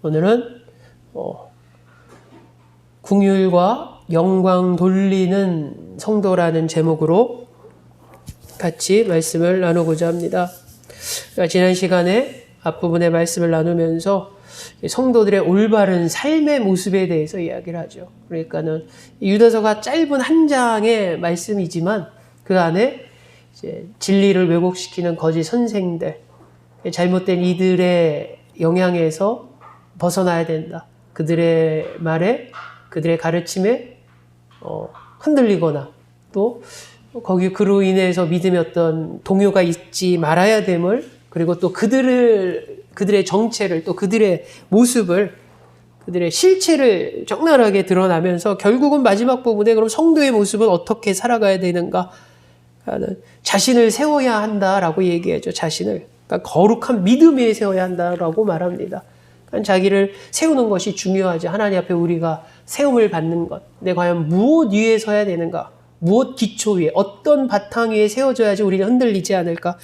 오늘은 궁율과 영광 돌리는 성도라는 제목으로 같이 말씀을 나누고자 합니다. 지난 시간에 앞부분의 말씀을 나누면서 성도들의 올바른 삶의 모습에 대해서 이야기를 하죠. 그러니까는 유다서가 짧은 한 장의 말씀이지만 그 안에 이제 진리를 왜곡시키는 거짓 선생들, 잘못된 이들의 영향에서 벗어나야 된다. 그들의 말에, 그들의 가르침에 흔들리거나 또 거기 그로 인해서 믿음의 어떤 동요가 있지 말아야 됨을, 그리고 또 그들의 정체를, 또 그들의 모습을, 그들의 실체를 적나라하게 드러나면서 결국은 마지막 부분에 그럼 성도의 모습은 어떻게 살아가야 되는가 하는, 자신을 세워야 한다라고 얘기하죠. 자신을. 그러니까 거룩한 믿음 위에 세워야 한다라고 말합니다. 그러니까 자기를 세우는 것이 중요하지. 하나님 앞에 우리가 세움을 받는 것. 근데 과연 무엇 위에 서야 되는가? 무엇 기초 위에, 어떤 바탕 위에 세워져야지 우리는 흔들리지 않을까?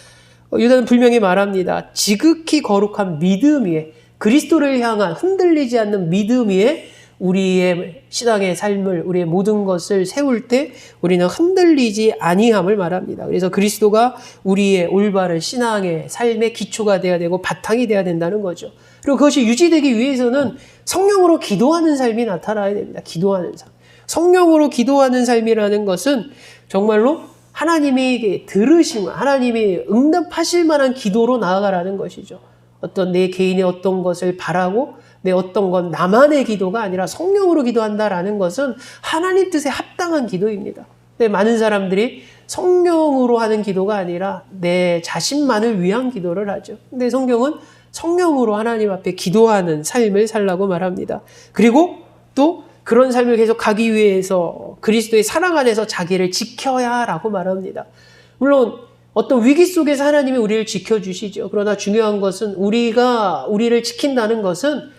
유다는 분명히 말합니다. 지극히 거룩한 믿음 위에, 그리스도를 향한 흔들리지 않는 믿음 위에 우리의 신앙의 삶을, 우리의 모든 것을 세울 때 우리는 흔들리지 아니함을 말합니다. 그래서 그리스도가 우리의 올바른 신앙의 삶의 기초가 되어야 되고 바탕이 되어야 된다는 거죠. 그리고 그것이 유지되기 위해서는 성령으로 기도하는 삶이 나타나야 됩니다. 기도하는 삶. 성령으로 기도하는 삶이라는 것은 정말로 하나님이 들으시면, 하나님이 응답하실 만한 기도로 나아가라는 것이죠. 어떤 내 개인의 어떤 것을 바라고 내 어떤 건 나만의 기도가 아니라 성령으로 기도한다라는 것은 하나님 뜻에 합당한 기도입니다. 근데 많은 사람들이 성령으로 하는 기도가 아니라 내 자신만을 위한 기도를 하죠. 근데 성경은 성령으로 하나님 앞에 기도하는 삶을 살라고 말합니다. 그리고 또 그런 삶을 계속 가기 위해서 그리스도의 사랑 안에서 자기를 지켜야라고 말합니다. 물론 어떤 위기 속에서 하나님이 우리를 지켜주시죠. 그러나 중요한 것은 우리를 지킨다는 것은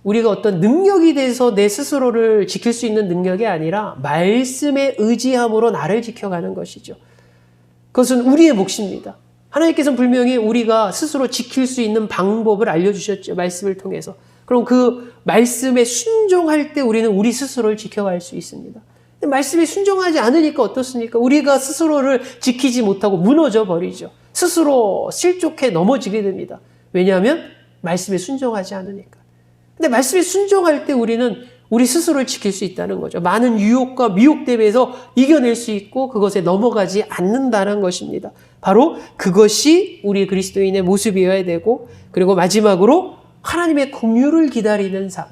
우리가 어떤 능력이 돼서 내 스스로를 지킬 수 있는 능력이 아니라 말씀에 의지함으로 나를 지켜가는 것이죠. 그것은 우리의 몫입니다. 하나님께서는 분명히 우리가 스스로 지킬 수 있는 방법을 알려주셨죠. 말씀을 통해서. 그럼 그 말씀에 순종할 때 우리는 우리 스스로를 지켜갈 수 있습니다. 근데 말씀에 순종하지 않으니까 어떻습니까? 우리가 스스로를 지키지 못하고 무너져 버리죠. 스스로 실족해 넘어지게 됩니다. 왜냐하면 말씀에 순종하지 않으니까. 근데 말씀에 순종할 때 우리는 우리 스스로를 지킬 수 있다는 거죠. 많은 유혹과 미혹됨에서 이겨낼 수 있고 그것에 넘어가지 않는다는 것입니다. 바로 그것이 우리 그리스도인의 모습이어야 되고, 그리고 마지막으로 하나님의 긍휼을 기다리는 삶.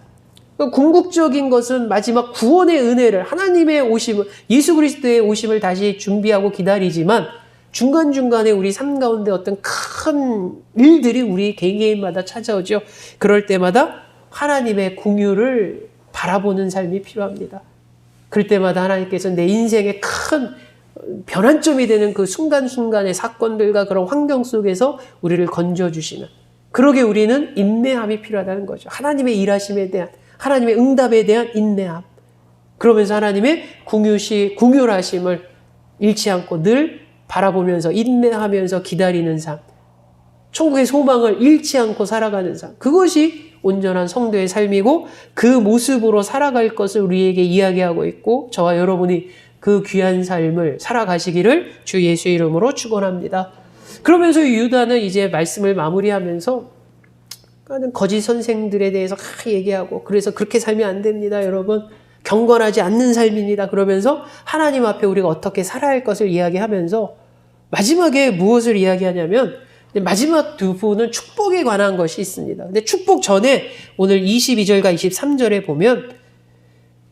궁극적인 것은 마지막 구원의 은혜를, 하나님의 오심을, 예수 그리스도의 오심을 다시 준비하고 기다리지만 중간중간에 우리 삶 가운데 어떤 큰 일들이 우리 개인마다 찾아오죠. 그럴 때마다 하나님의 긍휼을 바라보는 삶이 필요합니다. 그럴 때마다 하나님께서 내 인생의 큰 변환점이 되는 그 순간순간의 사건들과 그런 환경 속에서 우리를 건져주시는, 그러게 우리는 인내함이 필요하다는 거죠. 하나님의 일하심에 대한, 하나님의 응답에 대한 인내함. 그러면서 하나님의 긍휼하심을 잃지 않고 늘 바라보면서 인내하면서 기다리는 삶. 천국의 소망을 잃지 않고 살아가는 삶. 그것이 온전한 성도의 삶이고 그 모습으로 살아갈 것을 우리에게 이야기하고 있고, 저와 여러분이 그 귀한 삶을 살아가시기를 주 예수의 이름으로 축원합니다. 그러면서 유다는 이제 말씀을 마무리하면서 거짓 선생들에 대해서 얘기하고, 그래서 그렇게 살면 안 됩니다, 여러분. 경건하지 않는 삶입니다. 그러면서 하나님 앞에 우리가 어떻게 살아야 할 것을 이야기하면서 마지막에 무엇을 이야기하냐면, 마지막 두 부분은 축복에 관한 것이 있습니다. 근데 축복 전에 오늘 22절과 23절에 보면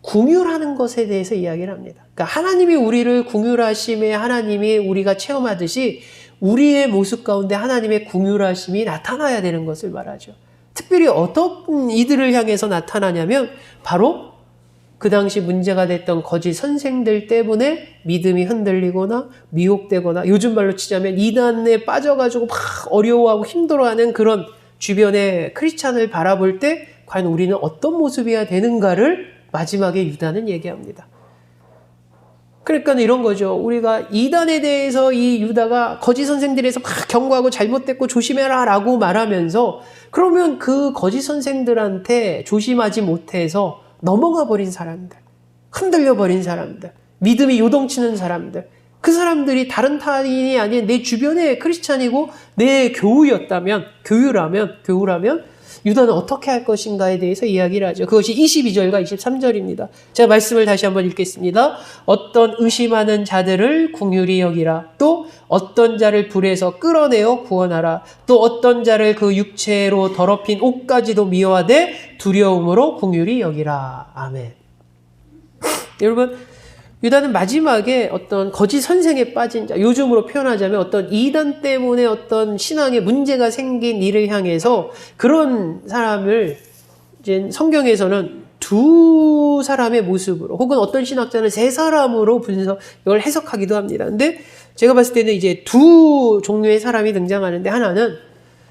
긍휼하는 것에 대해서 이야기를 합니다. 그러니까 하나님이 우리를 긍휼하심에 하나님이 우리가 체험하듯이 우리의 모습 가운데 하나님의 긍휼하심이 나타나야 되는 것을 말하죠. 특별히 어떤 이들을 향해서 나타나냐면 바로 그 당시 문제가 됐던 거짓 선생들 때문에 믿음이 흔들리거나 미혹되거나, 요즘 말로 치자면 이단에 빠져가지고 막 어려워하고 힘들어하는 그런 주변의 크리스찬을 바라볼 때 과연 우리는 어떤 모습이어야 되는가를 마지막에 유다는 얘기합니다. 그러니까 이런 거죠. 우리가 이단에 대해서 이 유다가 거짓 선생들에서 막 경고하고 잘못됐고 조심해라 라고 말하면서 그러면 그 거짓 선생들한테 조심하지 못해서 넘어가 버린 사람들, 흔들려 버린 사람들, 믿음이 요동치는 사람들, 그 사람들이 다른 타인이 아닌 내 주변의 크리스찬이고 내 교우라면 유다는 어떻게 할 것인가에 대해서 이야기를 하죠. 그것이 22절과 23절입니다. 제가 말씀을 다시 한번 읽겠습니다. 어떤 의심하는 자들을 긍휼히 여기라. 또 어떤 자를 불에서 끌어내어 구원하라. 또 어떤 자를 그 육체로 더럽힌 옷까지도 미워하되 두려움으로 긍휼히 여기라. 아멘. 여러분, 유다는 마지막에 어떤 거짓 선생에 빠진 자, 요즘으로 표현하자면 어떤 이단 때문에 어떤 신앙에 문제가 생긴 일을 향해서 그런 사람을 이제 성경에서는 두 사람의 모습으로 혹은 어떤 신학자는 세 사람으로 이걸 해석하기도 합니다. 근데 제가 봤을 때는 이제 두 종류의 사람이 등장하는데 하나는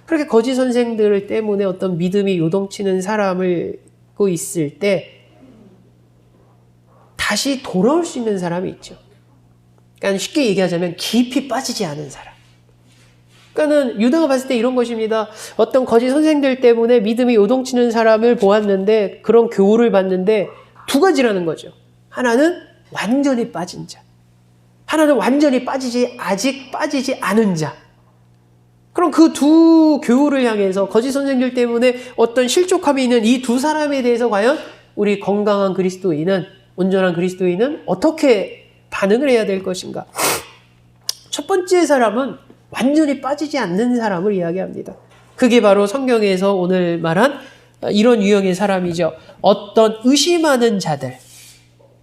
그렇게 거짓 선생들 때문에 어떤 믿음이 요동치는 사람을 고 있을 때 다시 돌아올 수 있는 사람이 있죠. 그러니까 쉽게 얘기하자면 깊이 빠지지 않은 사람. 그러니까는 유다가 봤을 때 이런 것입니다. 어떤 거짓 선생들 때문에 믿음이 요동치는 사람을 보았는데 그런 교훈을 받는데 두 가지라는 거죠. 하나는 완전히 빠진 자. 하나는 완전히 아직 빠지지 않은 자. 그럼 그 두 교훈을 향해서 거짓 선생들 때문에 어떤 실족함이 있는 이 두 사람에 대해서 과연 우리 건강한 그리스도인은 온전한 그리스도인은 어떻게 반응을 해야 될 것인가? 첫 번째 사람은 완전히 빠지지 않는 사람을 이야기합니다. 그게 바로 성경에서 오늘 말한 이런 유형의 사람이죠. 어떤 의심하는 자들.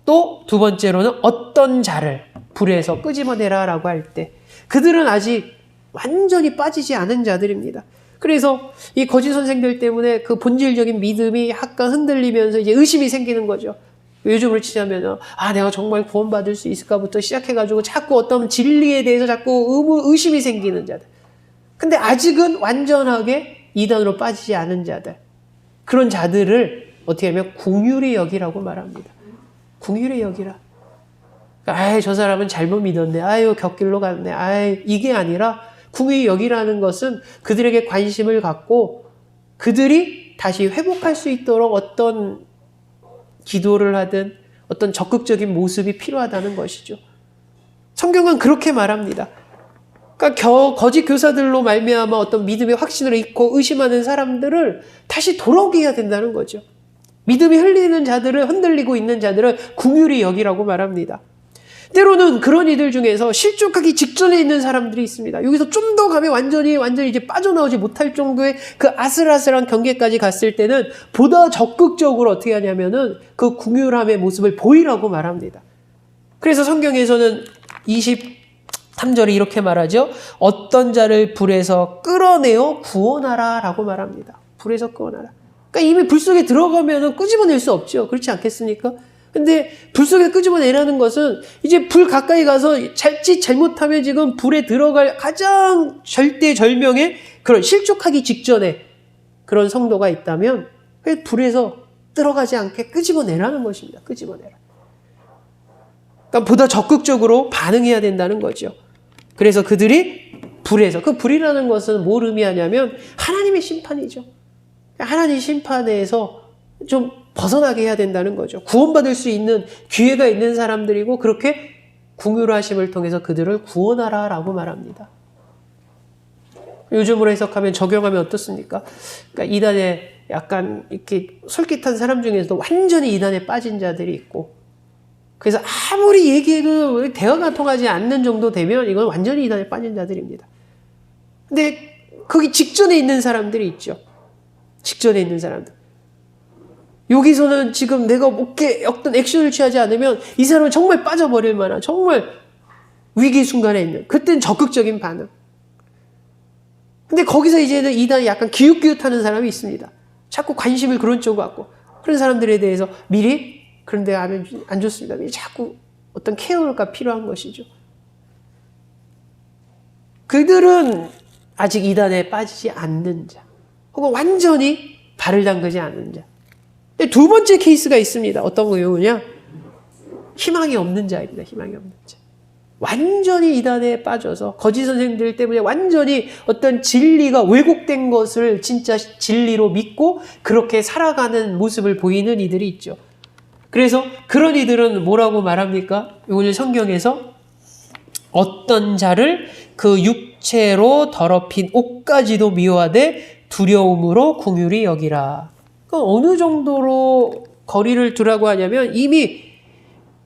또 두 번째로는 어떤 자를 불에서 끄집어내라 라고 할 때 그들은 아직 완전히 빠지지 않은 자들입니다. 그래서 이 거짓 선생들 때문에 그 본질적인 믿음이 약간 흔들리면서 이제 의심이 생기는 거죠. 요즘으로 치자면 내가 정말 구원받을 수 있을까부터 시작해가지고 자꾸 어떤 진리에 대해서 자꾸 의심이 생기는 자들. 근데 아직은 완전하게 이단으로 빠지지 않은 자들. 그런 자들을 어떻게 하면 긍휼히 여기라고 말합니다. 긍휼히 여기라. 저 사람은 잘못 믿었네. 곁길로 갔네. 이게 아니라 긍휼히 여기라는 것은 그들에게 관심을 갖고 그들이 다시 회복할 수 있도록 어떤 기도를 하든 어떤 적극적인 모습이 필요하다는 것이죠. 성경은 그렇게 말합니다. 그러니까 거짓 교사들로 말미암아 어떤 믿음의 확신을 잃고 의심하는 사람들을 다시 돌아오게 해야 된다는 거죠. 믿음이 흔들리고 있는 자들을 긍휼히 여기라고 말합니다. 때로는 그런 이들 중에서 실족하기 직전에 있는 사람들이 있습니다. 여기서 좀 더 가면 완전히 이제 빠져나오지 못할 정도의 그 아슬아슬한 경계까지 갔을 때는 보다 적극적으로 어떻게 하냐면은 그 긍휼함의 모습을 보이라고 말합니다. 그래서 성경에서는 23절에 이렇게 말하죠. 어떤 자를 불에서 끌어내어 구원하라 라고 말합니다. 불에서 구원하라. 그러니까 이미 불 속에 들어가면은 끄집어낼 수 없죠. 그렇지 않겠습니까? 근데 불 속에 끄집어내라는 것은 이제 불 가까이 가서 잘못하면 지금 불에 들어갈 가장 절대절명의 그런 실족하기 직전에 그런 성도가 있다면 불에서 들어가지 않게 끄집어내라는 것입니다. 끄집어내라. 그러니까 보다 적극적으로 반응해야 된다는 거죠. 그래서 그들이 불에서, 그 불이라는 것은 뭘 의미하냐면 하나님의 심판이죠. 하나님의 심판에서 좀 벗어나게 해야 된다는 거죠. 구원받을 수 있는 기회가 있는 사람들이고 그렇게 긍휼하심을 통해서 그들을 구원하라 라고 말합니다. 요즘으로 해석하면 적용하면 어떻습니까? 그러니까 이단에 약간 이렇게 솔깃한 사람 중에서도 완전히 이단에 빠진 자들이 있고 그래서 아무리 얘기해도 대화가 통하지 않는 정도 되면 이건 완전히 이단에 빠진 자들입니다. 근데 거기 직전에 있는 사람들이 있죠. 직전에 있는 사람들. 여기서는 지금 내가 어떤 액션을 취하지 않으면 이 사람은 정말 빠져버릴 만한 정말 위기 순간에 있는 그때는 적극적인 반응. 근데 거기서 이제는 이단이 약간 기웃기웃하는 사람이 있습니다. 자꾸 관심을 그런 쪽으로 갖고 그런 사람들에 대해서 미리 그런데 하면 안 좋습니다. 미리 자꾸 어떤 케어가 필요한 것이죠. 그들은 아직 이단에 빠지지 않는 자 혹은 완전히 발을 담그지 않는 자. 근데 두 번째 케이스가 있습니다. 어떤 경우냐? 희망이 없는 자입니다. 희망이 없는 자. 완전히 이단에 빠져서 거짓 선생들 때문에 완전히 어떤 진리가 왜곡된 것을 진짜 진리로 믿고 그렇게 살아가는 모습을 보이는 이들이 있죠. 그래서 그런 이들은 뭐라고 말합니까? 오늘 성경에서 어떤 자를 그 육체로 더럽힌 옷까지도 미워하되 두려움으로 긍휼히 여기라. 그러니까 어느 정도로 거리를 두라고 하냐면 이미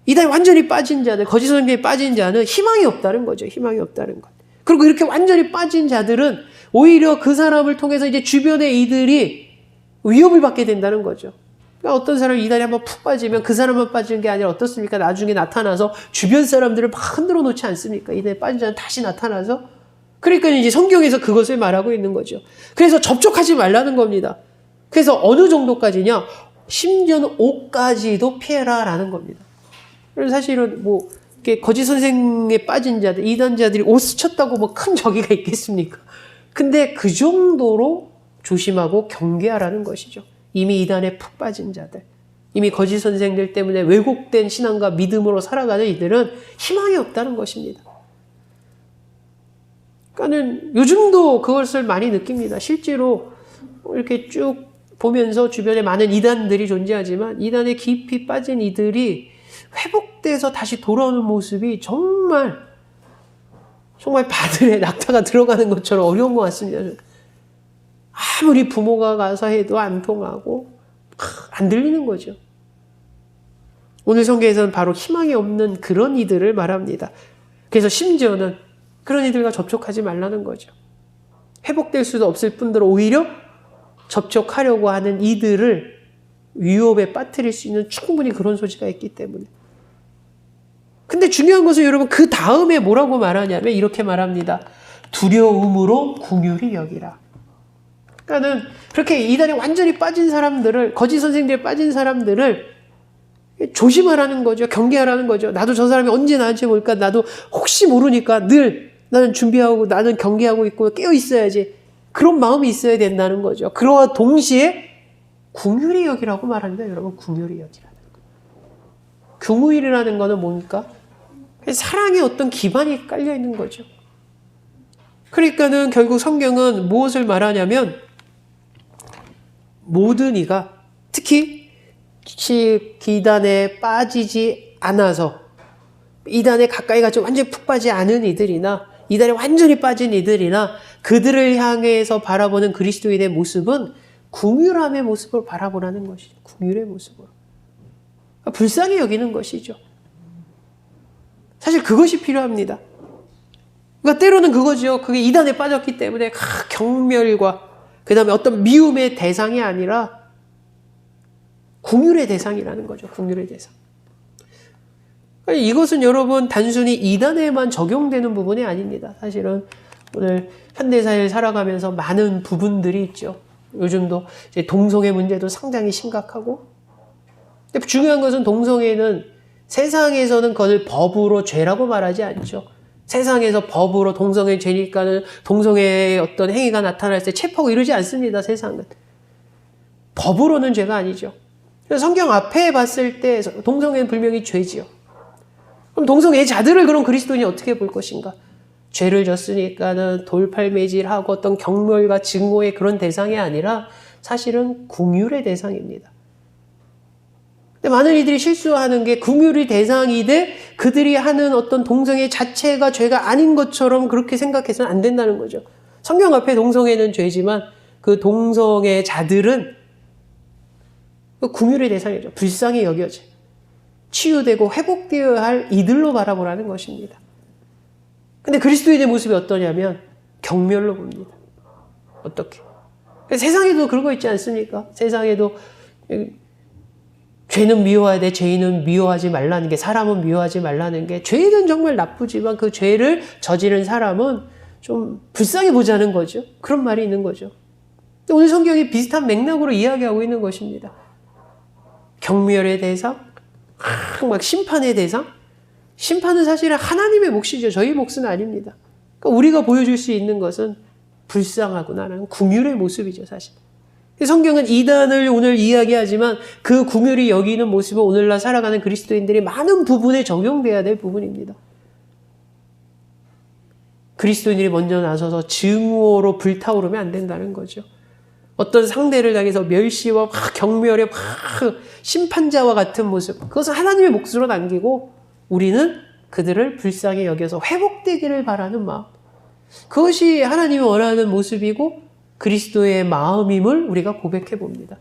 이단에 완전히 빠진 자들, 거짓 선생님에 빠진 자는 희망이 없다는 거죠. 희망이 없다는 것. 그리고 이렇게 완전히 빠진 자들은 오히려 그 사람을 통해서 이제 주변의 이들이 위협을 받게 된다는 거죠. 그러니까 어떤 사람이 이단에 한번 푹 빠지면 그 사람만 빠지는 게 아니라 어떻습니까? 나중에 나타나서 주변 사람들을 막 흔들어 놓지 않습니까? 이단에 빠진 자는 다시 나타나서. 그러니까 이제 성경에서 그것을 말하고 있는 거죠. 그래서 접촉하지 말라는 겁니다. 그래서 어느 정도까지냐? 심지어는 옷까지도 피해라라는 겁니다. 그래서 사실은 뭐 이렇게 거짓 선생에 빠진 자들, 이단자들이 옷 스쳤다고 뭐 큰 저기가 있겠습니까? 근데 그 정도로 조심하고 경계하라는 것이죠. 이미 이단에 푹 빠진 자들, 이미 거짓 선생들 때문에 왜곡된 신앙과 믿음으로 살아가는 이들은 희망이 없다는 것입니다. 그러니까는 요즘도 그것을 많이 느낍니다. 실제로 이렇게 쭉 보면서 주변에 많은 이단들이 존재하지만 이단에 깊이 빠진 이들이 회복돼서 다시 돌아오는 모습이 정말 바늘에 낙타가 들어가는 것처럼 어려운 것 같습니다. 아무리 부모가 가서 해도 안 통하고 안 들리는 거죠. 오늘 성경에서는 바로 희망이 없는 그런 이들을 말합니다. 그래서 심지어는 그런 이들과 접촉하지 말라는 거죠. 회복될 수도 없을 뿐더러 오히려 접촉하려고 하는 이들을 위협에 빠뜨릴 수 있는 충분히 그런 소지가 있기 때문에. 근데 중요한 것은 여러분 그 다음에 뭐라고 말하냐면 이렇게 말합니다. 두려움으로 긍휼히 여기라. 그러니까는 그렇게 이단에 완전히 빠진 사람들을, 거짓 선생들에 빠진 사람들을 조심하라는 거죠. 경계하라는 거죠. 나도 저 사람이 언제 나한테 올까? 나도 혹시 모르니까 늘 나는 준비하고 나는 경계하고 있고 깨어 있어야지. 그런 마음이 있어야 된다는 거죠. 그러와 동시에 긍휼히 여기라고 말합니다. 여러분 긍휼히 여기라는 거. 긍휼이라는 거는 뭡니까? 사랑의 어떤 기반이 깔려 있는 거죠. 그러니까는 결국 성경은 무엇을 말하냐면 모든 이가 특히 이단에 빠지지 않아서 이단에 가까이 가지 완전히 푹 빠지지 않은 이들이나 이단에 완전히 빠진 이들이나 그들을 향해서 바라보는 그리스도인의 모습은 긍휼함의 모습을 바라보라는 것이죠. 긍휼의 모습으로. 불쌍히 여기는 것이죠. 사실 그것이 필요합니다. 그러니까 때로는 그거죠. 그게 이단에 빠졌기 때문에 경멸과 그 다음에 어떤 미움의 대상이 아니라 긍휼의 대상이라는 거죠. 긍휼의 대상. 그러니까 이것은 여러분 단순히 이단에만 적용되는 부분이 아닙니다. 사실은 오늘 현대사회를 살아가면서 많은 부분들이 있죠. 요즘도 이제 동성애 문제도 상당히 심각하고, 근데 중요한 것은 동성애는 세상에서는 그걸 법으로 죄라고 말하지 않죠. 세상에서 법으로 동성애 죄니까는 동성애의 어떤 행위가 나타날 때 체포하고 이러지 않습니다. 세상은. 법으로는 죄가 아니죠. 그래서 성경 앞에 봤을 때 동성애는 분명히 죄지요. 그럼 동성애자들을 그럼 그리스도인이 어떻게 볼 것인가? 죄를 졌으니까는 돌팔매질하고 어떤 경멸과 증오의 그런 대상이 아니라 사실은 긍휼의 대상입니다. 근데 많은 이들이 실수하는 게 긍휼의 대상이되 그들이 하는 어떤 동성애 자체가 죄가 아닌 것처럼 그렇게 생각해서는 안 된다는 거죠. 성경 앞에 동성애는 죄지만 그 동성애자들은 긍휼의 대상이죠. 불쌍히 여겨져 치유되고 회복되어야 할 이들로 바라보라는 것입니다. 근데 그리스도인의 모습이 어떠냐면 경멸로 봅니다. 어떻게? 세상에도 그런 거 있지 않습니까? 세상에도 죄는 미워해야 돼. 죄인은 미워하지 말라는 게, 사람은 미워하지 말라는 게, 죄는 정말 나쁘지만 그 죄를 저지른 사람은 좀 불쌍히 보자는 거죠. 그런 말이 있는 거죠. 근데 오늘 성경이 비슷한 맥락으로 이야기하고 있는 것입니다. 경멸의 대상, 막 심판의 대상. 심판은 사실은 하나님의 몫이죠. 저희 몫은 아닙니다. 그러니까 우리가 보여줄 수 있는 것은 불쌍하구나라는 긍휼의 모습이죠, 사실. 성경은 이단을 오늘 이야기하지만 그 궁휼히 여기는 모습은 오늘날 살아가는 그리스도인들이 많은 부분에 적용돼야 될 부분입니다. 그리스도인들이 먼저 나서서 증오로 불타오르면 안 된다는 거죠. 어떤 상대를 향해서 멸시와 막 경멸의 막 심판자와 같은 모습, 그것은 하나님의 몫으로 남기고 우리는 그들을 불쌍히 여겨서 회복되기를 바라는 마음, 그것이 하나님이 원하는 모습이고 그리스도의 마음임을 우리가 고백해 봅니다.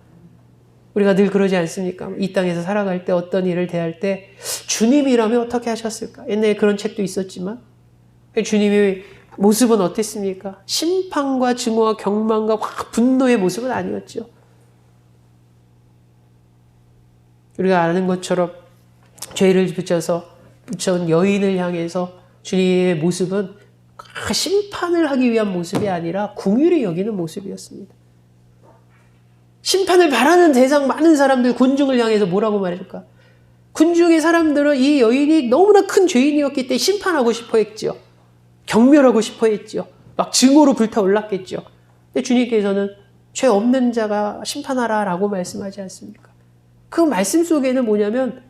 우리가 늘 그러지 않습니까? 이 땅에서 살아갈 때 어떤 일을 대할 때 주님이라면 어떻게 하셨을까? 옛날에 그런 책도 있었지만 주님의 모습은 어땠습니까? 심판과 증오와 경망과 확 분노의 모습은 아니었죠. 우리가 아는 것처럼 죄를 붙여온 여인을 향해서 주님의 모습은 심판을 하기 위한 모습이 아니라 긍휼히 여기는 모습이었습니다. 심판을 바라는 대상 많은 사람들, 군중을 향해서 뭐라고 말해줄까? 군중의 사람들은 이 여인이 너무나 큰 죄인이었기 때문에 심판하고 싶어 했죠. 경멸하고 싶어 했죠. 막 증오로 불타올랐겠죠. 근데 주님께서는 죄 없는 자가 심판하라 라고 말씀하지 않습니까? 그 말씀 속에는 뭐냐면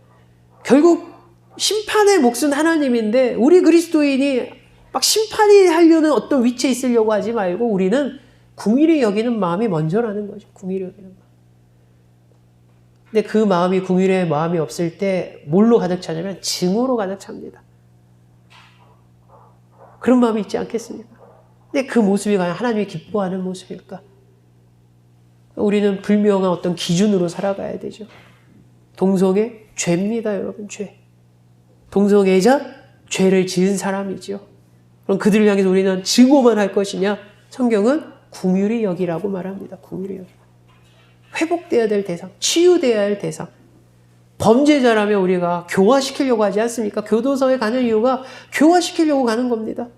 결국 심판의 몫은 하나님인데 우리 그리스도인이 막 심판이 하려는 어떤 위치에 있으려고 하지 말고 우리는 긍휼히 여기는 마음이 먼저라는 거죠. 긍휼히 여기는 마음. 근데 그 마음이 긍휼의 마음이 없을 때 뭘로 가득 차냐면 증오로 가득 찹니다. 그런 마음이 있지 않겠습니까? 근데 그 모습이 과연 하나님이 기뻐하는 모습일까? 우리는 분명한 어떤 기준으로 살아가야 되죠. 동성애 죄입니다, 여러분. 죄. 동성애자 죄를 지은 사람이죠. 그럼 그들을 향해서 우리는 증오만 할 것이냐? 성경은 긍휼히 여기라고 말합니다. 긍휼히 여기. 회복돼야 될 대상, 치유돼야 할 대상. 범죄자라면 우리가 교화시키려고 하지 않습니까? 교도소에 가는 이유가 교화시키려고 가는 겁니다.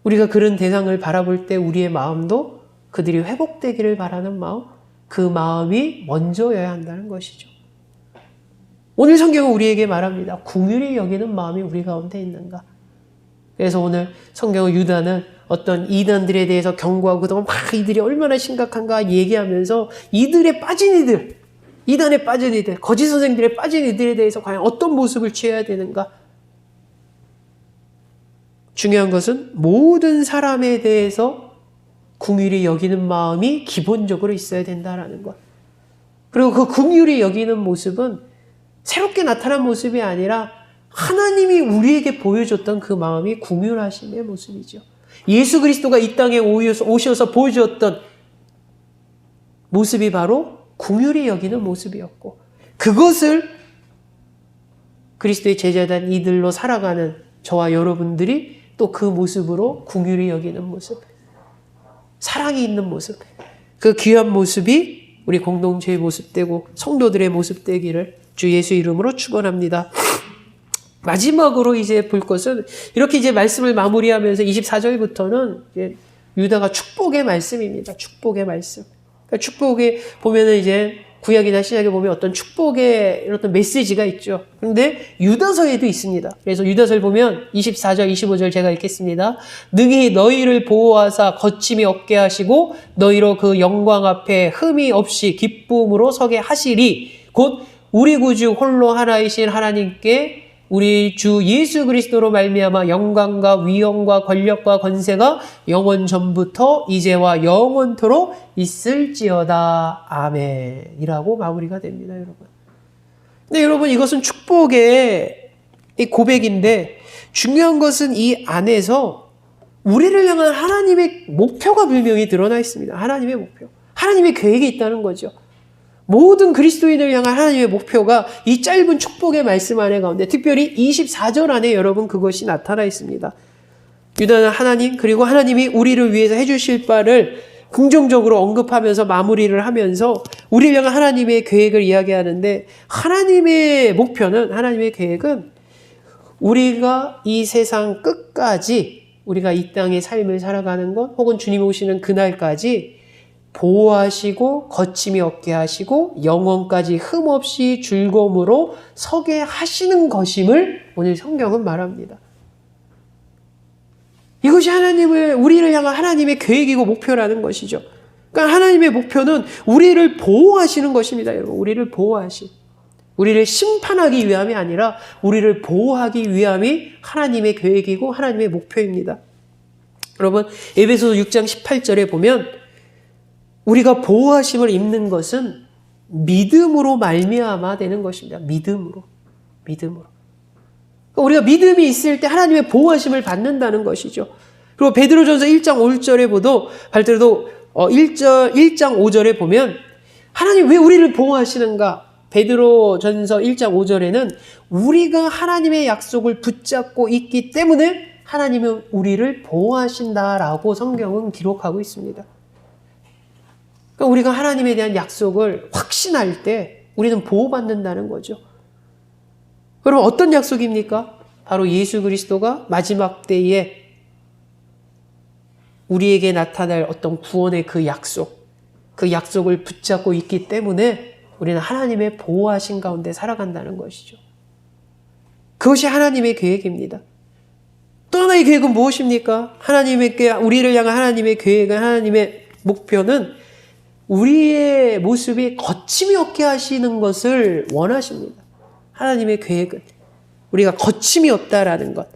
우리가 그런 대상을 바라볼 때 우리의 마음도 그들이 회복되기를 바라는 마음, 그 마음이 먼저여야 한다는 것이죠. 오늘 성경은 우리에게 말합니다. 긍휼히 여기는 마음이 우리 가운데 있는가? 그래서 오늘 성경의 유다는 어떤 이단들에 대해서 경고하고 그동안 막 이들이 얼마나 심각한가 얘기하면서 이들에 빠진 이들, 이단에 빠진 이들, 거짓 선생들에 빠진 이들에 대해서 과연 어떤 모습을 취해야 되는가? 중요한 것은 모든 사람에 대해서 긍휼히 여기는 마음이 기본적으로 있어야 된다는 것. 그리고 그 긍휼히 여기는 모습은 새롭게 나타난 모습이 아니라 하나님이 우리에게 보여줬던 그 마음이 긍휼하심의 모습이죠. 예수 그리스도가 이 땅에 오셔서 보여주었던 모습이 바로 긍휼히 여기는 모습이었고, 그것을 그리스도의 제자된 이들로 살아가는 저와 여러분들이 또 그 모습으로 긍휼히 여기는 모습, 사랑이 있는 모습, 그 귀한 모습이 우리 공동체의 모습 되고 성도들의 모습 되기를 주 예수 이름으로 축원합니다. 마지막으로 이제 볼 것은 이렇게 이제 말씀을 마무리하면서 24절부터는 이제 유다가 축복의 말씀입니다. 축복의 말씀. 그러니까 축복에 보면은 이제 구약이나 신약에 보면 어떤 축복의 어떤 메시지가 있죠. 그런데 유다서에도 있습니다. 그래서 유다서를 보면 24절, 25절 제가 읽겠습니다. 능히 너희를 보호하사 거침이 없게 하시고 너희로 그 영광 앞에 흠이 없이 기쁨으로 서게 하시리. 곧 우리 구주 홀로 하나이신 하나님께 우리 주 예수 그리스도로 말미암아 영광과 위엄과 권력과 권세가 영원 전부터 이제와 영원토록 있을지어다. 아멘. 이라고 마무리가 됩니다, 여러분. 근데 여러분, 이것은 축복의 고백인데 중요한 것은 이 안에서 우리를 향한 하나님의 목표가 분명히 드러나 있습니다. 하나님의 목표. 하나님의 계획이 있다는 거죠. 모든 그리스도인을 향한 하나님의 목표가 이 짧은 축복의 말씀 안에 가운데, 특별히 24절 안에 여러분 그것이 나타나 있습니다. 유다는 하나님, 그리고 하나님이 우리를 위해서 해주실 바를 긍정적으로 언급하면서 마무리를 하면서 우리를 향한 하나님의 계획을 이야기하는데, 하나님의 목표는, 하나님의 계획은 우리가 이 세상 끝까지, 우리가 이 땅의 삶을 살아가는 것, 혹은 주님 오시는 그날까지 보호하시고 거침이 없게 하시고 영원까지 흠없이 즐거움으로 서게 하시는 것임을 오늘 성경은 말합니다. 이것이 우리를 향한 하나님의 계획이고 목표라는 것이죠. 그러니까 하나님의 목표는 우리를 보호하시는 것입니다, 여러분. 우리를 보호하시. 우리를 심판하기 위함이 아니라 우리를 보호하기 위함이 하나님의 계획이고 하나님의 목표입니다. 여러분, 에베소서 6장 18절에 보면 우리가 보호하심을 입는 것은 믿음으로 말미암아 되는 것입니다. 믿음으로. 그러니까 우리가 믿음이 있을 때 하나님의 보호하심을 받는다는 것이죠. 그리고 베드로전서 1장 5절에 보도 발들도 1장 5절에 보면 하나님 왜 우리를 보호하시는가? 베드로전서 1장 5절에는 우리가 하나님의 약속을 붙잡고 있기 때문에 하나님은 우리를 보호하신다라고 성경은 기록하고 있습니다. 그러니까 우리가 하나님에 대한 약속을 확신할 때 우리는 보호받는다는 거죠. 그럼 어떤 약속입니까? 바로 예수 그리스도가 마지막 때에 우리에게 나타날 어떤 구원의 그 약속을 붙잡고 있기 때문에 우리는 하나님의 보호하신 가운데 살아간다는 것이죠. 그것이 하나님의 계획입니다. 또 하나의 계획은 무엇입니까? 우리를 향한 하나님의 계획은, 하나님의 목표는 우리의 모습이 거침이 없게 하시는 것을 원하십니다. 하나님의 계획은 우리가 거침이 없다라는 것.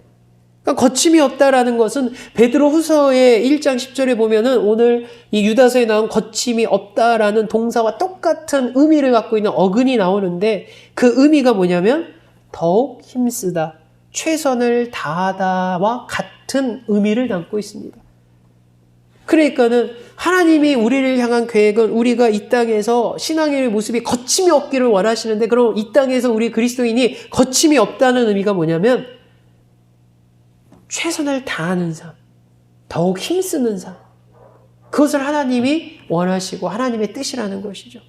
그러니까 거침이 없다라는 것은 베드로 후서의 1장 10절에 보면은 오늘 이 유다서에 나온 거침이 없다라는 동사와 똑같은 의미를 갖고 있는 어근이 나오는데 그 의미가 뭐냐면 더욱 힘쓰다, 최선을 다하다와 같은 의미를 담고 있습니다. 그러니까는 하나님이 우리를 향한 계획은 우리가 이 땅에서 신앙의 모습이 거침이 없기를 원하시는데, 그럼 이 땅에서 우리 그리스도인이 거침이 없다는 의미가 뭐냐면 최선을 다하는 삶, 더욱 힘쓰는 삶, 그것을 하나님이 원하시고 하나님의 뜻이라는 것이죠.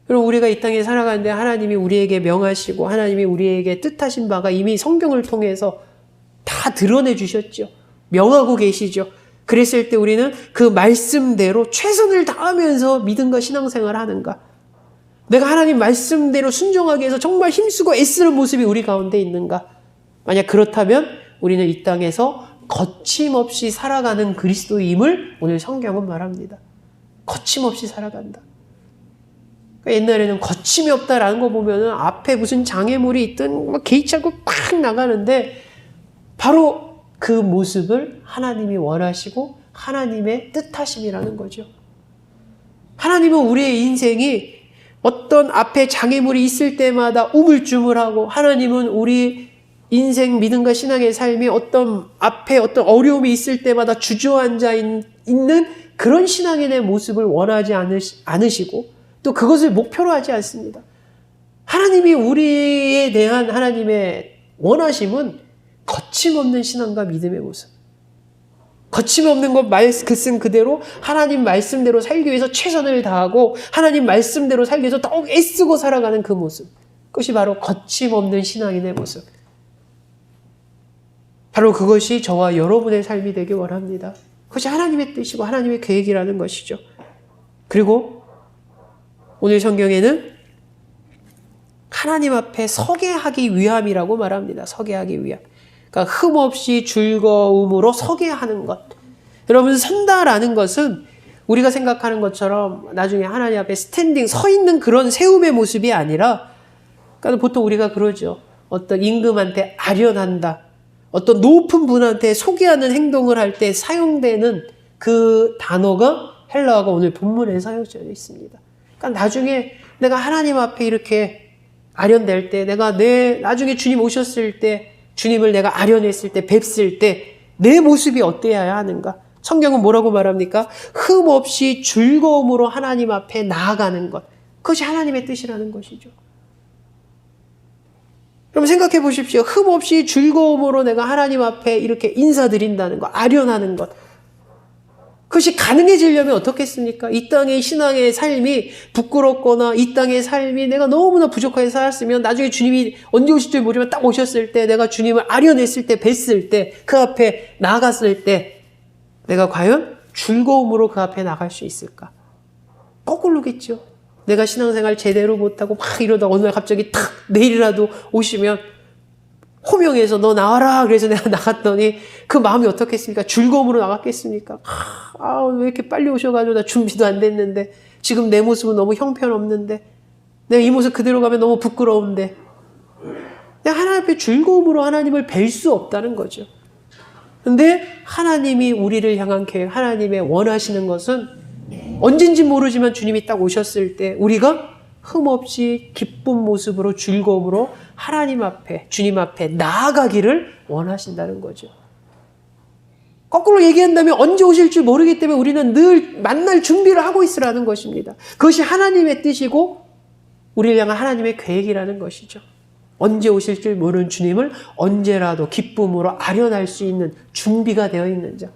그럼 우리가 이 땅에 살아가는데 하나님이 우리에게 명하시고 하나님이 우리에게 뜻하신 바가 이미 성경을 통해서 다 드러내 주셨죠. 명하고 계시죠. 그랬을 때 우리는 그 말씀대로 최선을 다하면서 믿음과 신앙생활을 하는가? 내가 하나님 말씀대로 순종하기 위해서 정말 힘쓰고 애쓰는 모습이 우리 가운데 있는가? 만약 그렇다면 우리는 이 땅에서 거침없이 살아가는 그리스도임을 오늘 성경은 말합니다. 거침없이 살아간다. 옛날에는 거침이 없다라는 거 보면은 앞에 무슨 장애물이 있든 개의치 않고 팍 나가는데 바로 그 모습을 하나님이 원하시고 하나님의 뜻하심이라는 거죠. 하나님은 우리의 인생이 어떤 앞에 장애물이 있을 때마다 우물쭈물하고, 하나님은 우리 인생 믿음과 신앙의 삶이 어떤 앞에 어떤 어려움이 있을 때마다 주저앉아 있는 그런 신앙인의 모습을 원하지 않으시고 또 그것을 목표로 하지 않습니다. 하나님이 우리에 대한 하나님의 원하심은 거침없는 신앙과 믿음의 모습. 거침없는 것 글쓴 그대로 하나님 말씀대로 살기 위해서 최선을 다하고 하나님 말씀대로 살기 위해서 더욱 애쓰고 살아가는 그 모습. 그것이 바로 거침없는 신앙인의 모습. 바로 그것이 저와 여러분의 삶이 되길 원합니다. 그것이 하나님의 뜻이고 하나님의 계획이라는 것이죠. 그리고 오늘 성경에는 하나님 앞에 서게 하기 위함이라고 말합니다. 서게 하기 위함. 그러니까 흠없이 즐거움으로 서게 하는 것. 여러분, 선다라는 것은 우리가 생각하는 것처럼 나중에 하나님 앞에 스탠딩 서 있는 그런 세움의 모습이 아니라, 그러니까 보통 우리가 그러죠. 어떤 임금한테 아련한다, 어떤 높은 분한테 소개하는 행동을 할 때 사용되는 그 단어가 헬라어가 오늘 본문에 사용되어 있습니다. 그러니까 나중에 내가 하나님 앞에 이렇게 아련될 때, 나중에 주님 오셨을 때, 주님을 내가 아련했을 때, 뵙을 때 내 모습이 어때야 하는가? 성경은 뭐라고 말합니까? 흠없이 즐거움으로 하나님 앞에 나아가는 것. 그것이 하나님의 뜻이라는 것이죠. 그럼 생각해 보십시오. 흠없이 즐거움으로 내가 하나님 앞에 이렇게 인사드린다는 것, 아련하는 것. 그것이 가능해지려면 어떻겠습니까? 이 땅의 신앙의 삶이 부끄럽거나 이 땅의 삶이 내가 너무나 부족하게 살았으면 나중에 주님이 언제 오실지 모르지만 딱 오셨을 때, 내가 주님을 아련했을 때, 뵀을 때, 그 앞에 나갔을 때 내가 과연 즐거움으로 그 앞에 나갈 수 있을까? 거꾸로겠죠. 내가 신앙생활 제대로 못하고 막 이러다 어느 날 갑자기 탁 내일이라도 오시면 호명해서 너 나와라. 그래서 내가 나갔더니 그 마음이 어떻겠습니까? 즐거움으로 나갔겠습니까? 왜 이렇게 빨리 오셔가지고 나 준비도 안 됐는데 지금 내 모습은 너무 형편없는데 내가 이 모습 그대로 가면 너무 부끄러운데 내가 하나님 앞에 즐거움으로 하나님을 뵐 수 없다는 거죠. 근데 하나님이 우리를 향한 계획, 하나님의 원하시는 것은 언젠지 모르지만 주님이 딱 오셨을 때 우리가 흠없이 기쁜 모습으로 즐거움으로 하나님 앞에, 주님 앞에 나아가기를 원하신다는 거죠. 거꾸로 얘기한다면 언제 오실 줄 모르기 때문에 우리는 늘 만날 준비를 하고 있으라는 것입니다. 그것이 하나님의 뜻이고 우리를 향한 하나님의 계획이라는 것이죠. 언제 오실 줄 모르는 주님을 언제라도 기쁨으로 아련할 수 있는 준비가 되어 있는 자.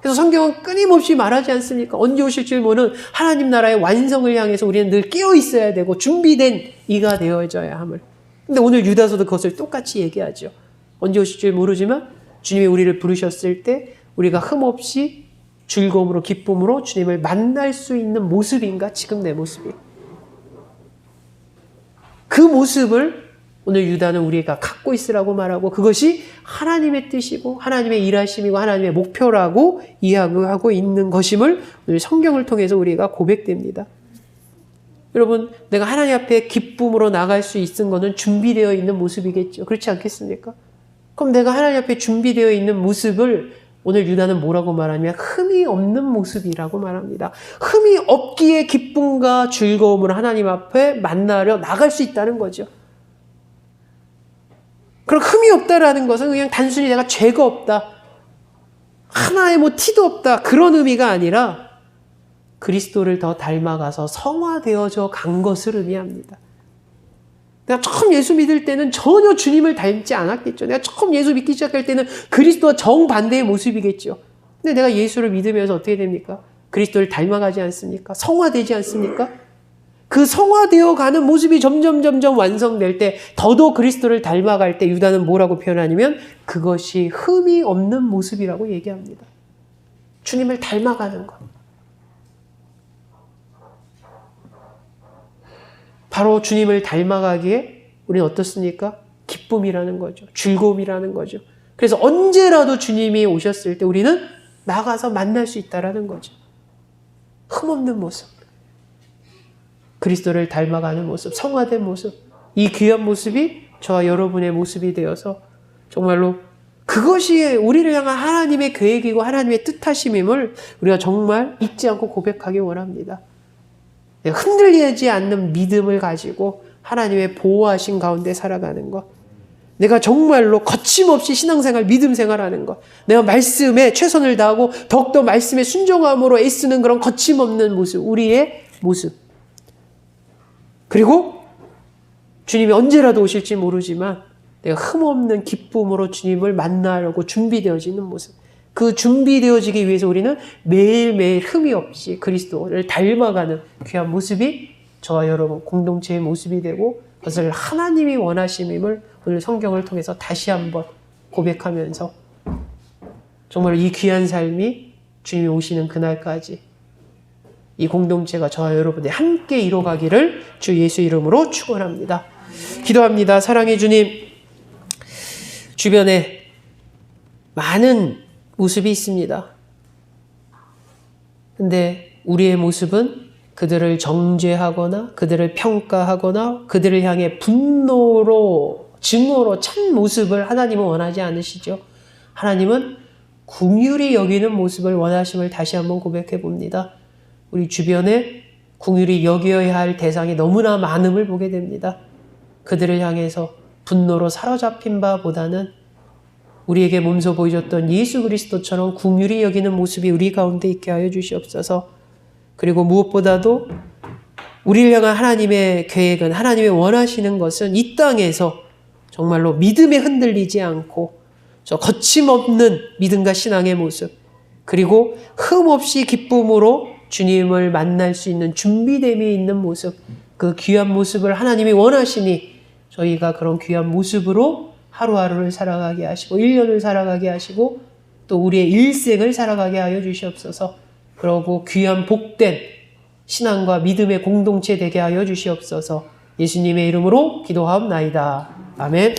그래서 성경은 끊임없이 말하지 않습니까? 언제 오실 줄 모르는 하나님 나라의 완성을 향해서 우리는 늘 깨어 있어야 되고 준비된 이가 되어져야 함을. 근데 오늘 유다서도 그것을 똑같이 얘기하죠. 언제 오실 줄 모르지만 주님이 우리를 부르셨을 때 우리가 흠없이 즐거움으로 기쁨으로 주님을 만날 수 있는 모습인가? 지금 내 모습이. 그 모습을 오늘 유다는 우리가 갖고 있으라고 말하고 그것이 하나님의 뜻이고 하나님의 일하심이고 하나님의 목표라고 이해하고 있는 것임을 오늘 성경을 통해서 우리가 고백됩니다. 여러분, 내가 하나님 앞에 기쁨으로 나갈 수 있는 것은 준비되어 있는 모습이겠죠. 그렇지 않겠습니까? 그럼 내가 하나님 앞에 준비되어 있는 모습을 오늘 유다는 뭐라고 말하냐면 흠이 없는 모습이라고 말합니다. 흠이 없기에 기쁨과 즐거움으로 하나님 앞에 만나려 나갈 수 있다는 거죠. 그럼 흠이 없다라는 것은 그냥 단순히 내가 죄가 없다, 하나의 티도 없다 그런 의미가 아니라 그리스도를 더 닮아가서 성화되어져 간 것을 의미합니다. 내가 처음 예수 믿을 때는 전혀 주님을 닮지 않았겠죠. 내가 처음 예수 믿기 시작할 때는 그리스도와 정반대의 모습이겠죠. 근데 내가 예수를 믿으면서 어떻게 됩니까? 그리스도를 닮아가지 않습니까? 성화되지 않습니까? 그 성화되어 가는 모습이 점점 완성될 때 더더욱 그리스도를 닮아갈 때 유다는 뭐라고 표현하냐면 그것이 흠이 없는 모습이라고 얘기합니다. 주님을 닮아가는 것. 바로 주님을 닮아가기에 우리는 어떻습니까? 기쁨이라는 거죠. 즐거움이라는 거죠. 그래서 언제라도 주님이 오셨을 때 우리는 나가서 만날 수 있다는 거죠. 흠없는 모습. 그리스도를 닮아가는 모습, 성화된 모습, 이 귀한 모습이 저와 여러분의 모습이 되어서 정말로 그것이 우리를 향한 하나님의 계획이고 하나님의 뜻하심임을 우리가 정말 잊지 않고 고백하기 원합니다. 내가 흔들리지 않는 믿음을 가지고 하나님의 보호하신 가운데 살아가는 것. 내가 정말로 거침없이 신앙생활, 믿음생활하는 것. 내가 말씀에 최선을 다하고 더욱더 말씀에 순종함으로 애쓰는 그런 거침없는 모습, 우리의 모습. 그리고 주님이 언제라도 오실지 모르지만 내가 흠없는 기쁨으로 주님을 만나려고 준비되어지는 모습. 그 준비되어지기 위해서 우리는 매일매일 흠이 없이 그리스도를 닮아가는 귀한 모습이 저와 여러분 공동체의 모습이 되고 그것을 하나님이 원하심임을 오늘 성경을 통해서 다시 한번 고백하면서 정말 이 귀한 삶이 주님이 오시는 그날까지 이 공동체가 저와 여러분이 함께 이뤄가기를 주 예수 이름으로 축원합니다. 기도합니다. 사랑의 주님, 주변에 많은 모습이 있습니다. 근데 우리의 모습은 그들을 정죄하거나 그들을 평가하거나 그들을 향해 분노로 증오로 찬 모습을 하나님은 원하지 않으시죠. 하나님은 긍휼히 여기는 모습을 원하심을 다시 한번 고백해 봅니다. 우리 주변에 긍휼히 여겨야 할 대상이 너무나 많음을 보게 됩니다. 그들을 향해서 분노로 사로잡힌 바보다는 우리에게 몸소 보여줬던 예수 그리스도처럼 긍휼히 여기는 모습이 우리 가운데 있게 하여 주시옵소서. 그리고 무엇보다도 우리를 향한 하나님의 계획은, 하나님의 원하시는 것은 이 땅에서 정말로 믿음에 흔들리지 않고 저 거침없는 믿음과 신앙의 모습, 그리고 흠없이 기쁨으로 주님을 만날 수 있는 준비됨이 있는 모습, 그 귀한 모습을 하나님이 원하시니 저희가 그런 귀한 모습으로 하루하루를 살아가게 하시고 1년을 살아가게 하시고 또 우리의 일생을 살아가게 하여 주시옵소서. 그러고 귀한 복된 신앙과 믿음의 공동체 되게 하여 주시옵소서. 예수님의 이름으로 기도하옵나이다. 아멘.